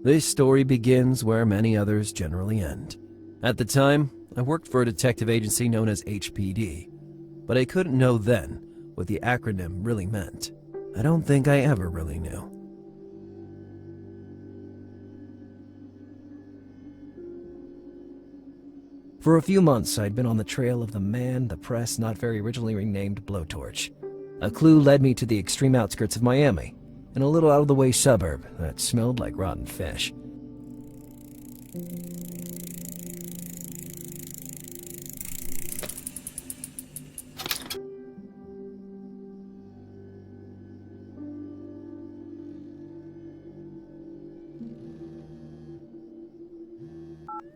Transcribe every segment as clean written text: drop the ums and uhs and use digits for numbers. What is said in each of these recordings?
This story begins where many others generally end. At the time, I worked for a detective agency known as HPD, but I couldn't know then what the acronym really meant. I don't think I ever really knew. For a few months, I'd been on the trail of the man the press not very originally renamed Blowtorch. A clue led me to the extreme outskirts of Miami, in a little out-of-the-way suburb that smelled like rotten fish.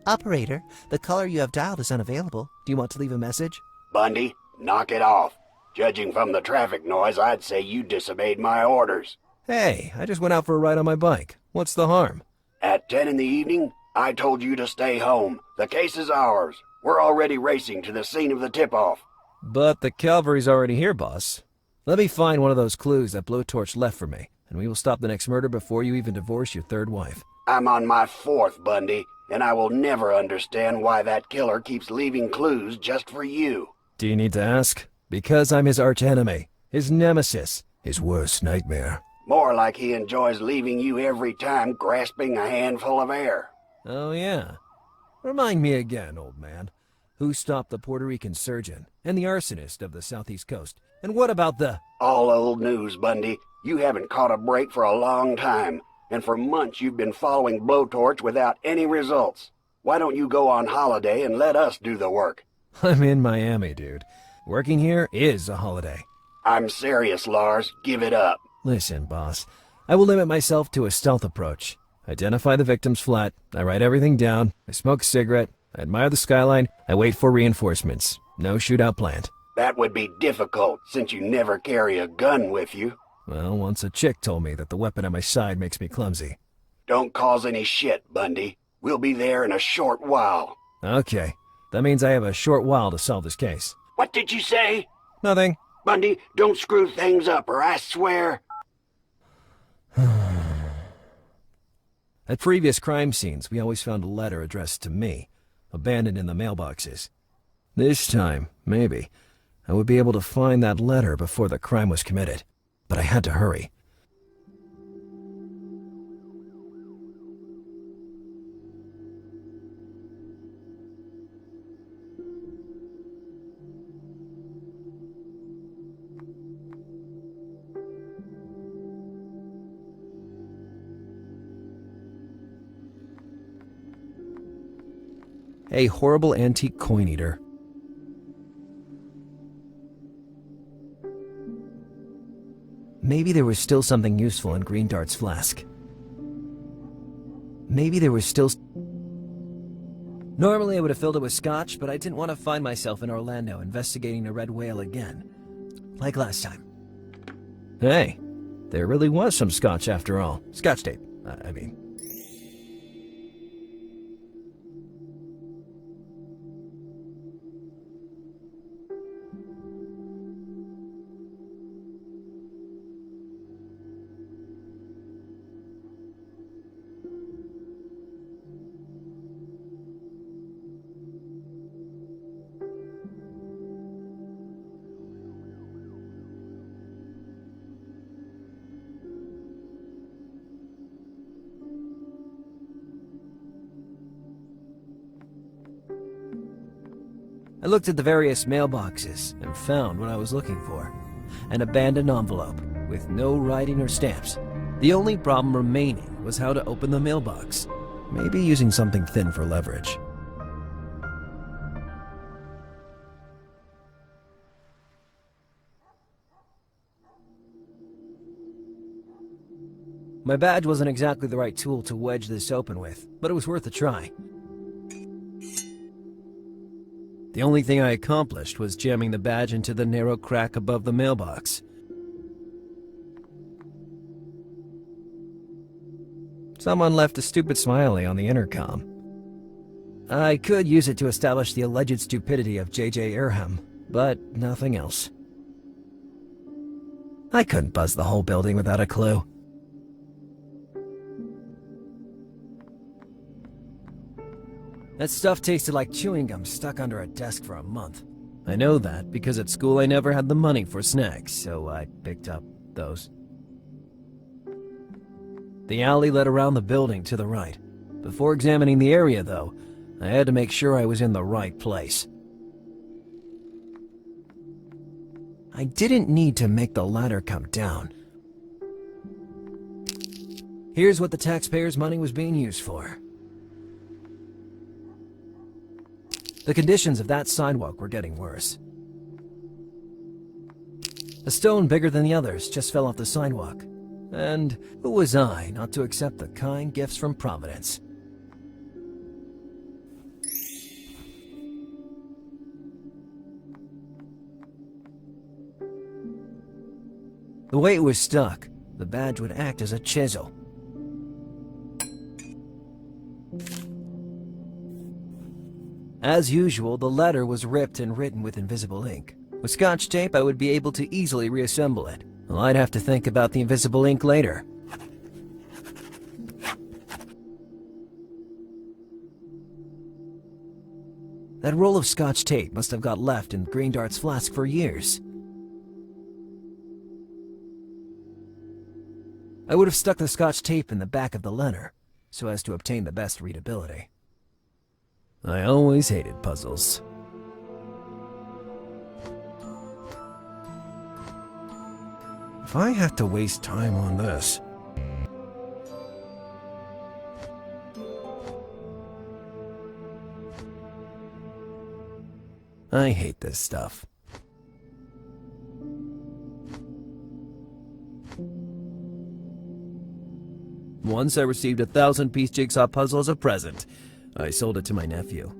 Operator, the caller you have dialed is unavailable. Do you want to leave a message? Bundy, knock it off. Judging from the traffic noise, I'd say you disobeyed my orders. Hey, I just went out for a ride on my bike. What's the harm? At 10 in the evening, I told you to stay home. The case is ours. We're already racing to the scene of the tip-off. But the cavalry's already here, boss. Let me find one of those clues that Blowtorch left for me, and we will stop the next murder before you even divorce your third wife. I'm on my fourth, Bundy, and I will never understand why that killer keeps leaving clues just for you. Do you need to ask? Because I'm his archenemy, his nemesis, his worst nightmare. More like he enjoys leaving you every time grasping a handful of air. Oh yeah. Remind me again, old man. Who stopped the Puerto Rican surgeon and the arsonist of the southeast coast? And what about the... All old news, Bundy. You haven't caught a break for a long time, and for months you've been following Blowtorch without any results. Why don't you go on holiday and let us do the work? I'm in Miami, dude. Working here is a holiday. I'm serious, Lars. Give it up. Listen, boss. I will limit myself to a stealth approach. Identify the victim's flat. I write everything down. I smoke a cigarette. I admire the skyline. I wait for reinforcements. No shootout planned. That would be difficult, since you never carry a gun with you. Well, once a chick told me that the weapon at my side makes me clumsy. Don't cause any shit, Bundy. We'll be there in a short while. Okay. That means I have a short while to solve this case. What did you say? Nothing. Bundy, don't screw things up, or I swear... At previous crime scenes, we always found a letter addressed to me, abandoned in the mailboxes. This time, maybe, I would be able to find that letter before the crime was committed. But I had to hurry. A horrible antique coin eater. Maybe there was still something useful in Green Dart's flask. Maybe there was still... Normally I would have filled it with scotch, but I didn't want to find myself in Orlando investigating a red whale again. Like last time. Hey, there really was some scotch after all. Scotch tape, I mean. I looked at the various mailboxes and found what I was looking for. An abandoned envelope with no writing or stamps. The only problem remaining was how to open the mailbox. Maybe using something thin for leverage. My badge wasn't exactly the right tool to wedge this open with, but it was worth a try. The only thing I accomplished was jamming the badge into the narrow crack above the mailbox. Someone left a stupid smiley on the intercom. I could use it to establish the alleged stupidity of J.J. Earham, but nothing else. I couldn't buzz the whole building without a clue. That stuff tasted like chewing gum stuck under a desk for a month. I know that because at school I never had the money for snacks, so I picked up those. The alley led around the building to the right. Before examining the area, though, I had to make sure I was in the right place. I didn't need to make the ladder come down. Here's what the taxpayers' money was being used for. The conditions of that sidewalk were getting worse. A stone bigger than the others just fell off the sidewalk. And who was I not to accept the kind gifts from Providence? The way it was stuck, the badge would act as a chisel. As usual, the letter was ripped and written with invisible ink. With Scotch tape, I would be able to easily reassemble it. Well, I'd have to think about the invisible ink later. That roll of Scotch tape must have got left in Green Dart's flask for years. I would have stuck the Scotch tape in the back of the letter, so as to obtain the best readability. I always hated puzzles. If I had to waste time on this... I hate this stuff. Once I received a 1,000-piece jigsaw puzzle as a present. I sold it to my nephew.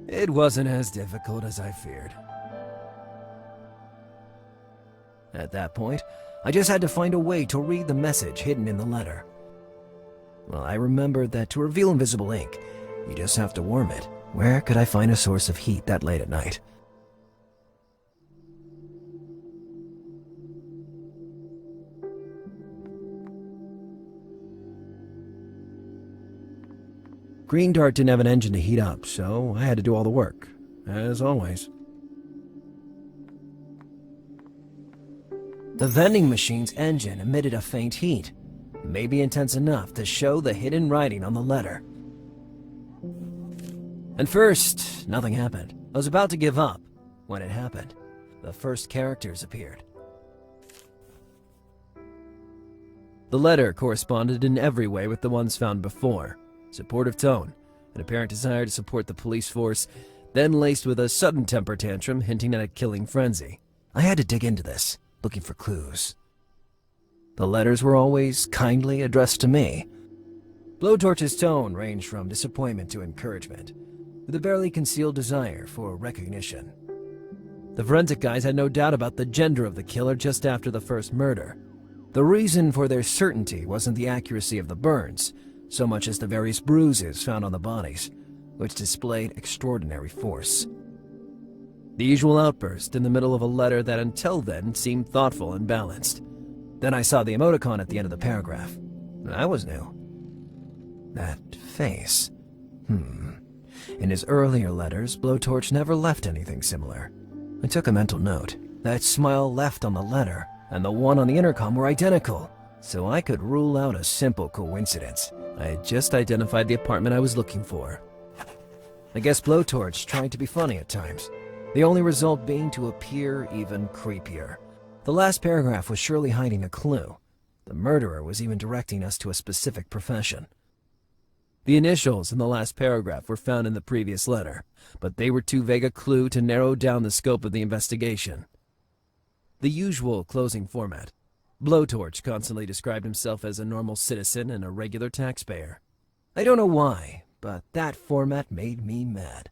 It wasn't as difficult as I feared. At that point, I just had to find a way to read the message hidden in the letter. Well, I remembered that to reveal invisible ink, you just have to warm it. Where could I find a source of heat that late at night? Green Dart didn't have an engine to heat up, so I had to do all the work, as always. The vending machine's engine emitted a faint heat, maybe intense enough to show the hidden writing on the letter. And first, nothing happened. I was about to give up when it happened. The first characters appeared. The letter corresponded in every way with the ones found before. Supportive tone, an apparent desire to support the police force, then laced with a sudden temper tantrum hinting at a killing frenzy. I had to dig into this, looking for clues. The letters were always kindly addressed to me. Blowtorch's tone ranged from disappointment to encouragement, with a barely concealed desire for recognition. The forensic guys had no doubt about the gender of the killer just after the first murder. The reason for their certainty wasn't the accuracy of the burns, so much as the various bruises found on the bodies, which displayed extraordinary force. The usual outburst in the middle of a letter that until then seemed thoughtful and balanced. Then I saw the emoticon at the end of the paragraph. That was new. That face. In his earlier letters, Blowtorch never left anything similar. I took a mental note. That smile left on the letter and the one on the intercom were identical, so I could rule out a simple coincidence. I had just identified the apartment I was looking for. I guess Blowtorch tried to be funny at times, the only result being to appear even creepier. The last paragraph was surely hiding a clue. The murderer was even directing us to a specific profession. The initials in the last paragraph were found in the previous letter, but they were too vague a clue to narrow down the scope of the investigation. The usual closing format. Blowtorch constantly described himself as a normal citizen and a regular taxpayer. I don't know why, but that format made me mad.